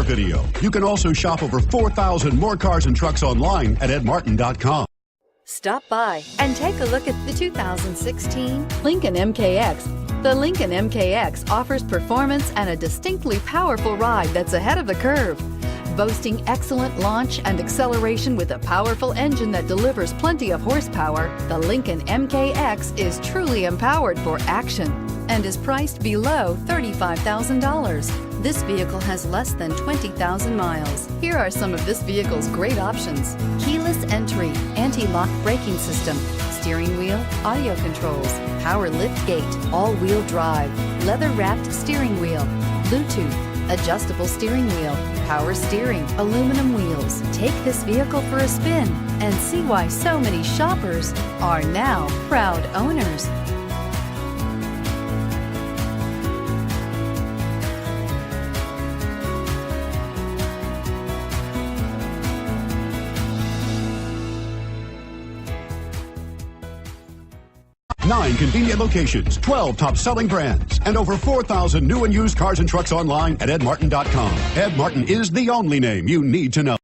video. You can also shop over 4,000 more cars and trucks online at edmartin.com. Stop by and take a look at the 2016 Lincoln MKX. The Lincoln MKX offers performance and a distinctly powerful ride that's ahead of the curve. Boasting excellent launch and acceleration with a powerful engine that delivers plenty of horsepower, the Lincoln MKX is truly empowered for action and is priced below $35,000. This vehicle has less than 20,000 miles. Here are some of this vehicle's great options: keyless entry, anti-lock braking system, steering wheel audio controls, power lift gate, all-wheel drive, leather-wrapped steering wheel, Bluetooth, adjustable steering wheel, power steering, aluminum wheels. Take this vehicle for a spin and see why so many shoppers are now proud owners. Nine convenient locations, 12 top-selling brands, and over 4,000 new and used cars and trucks online at edmartin.com. Ed Martin is the only name you need to know.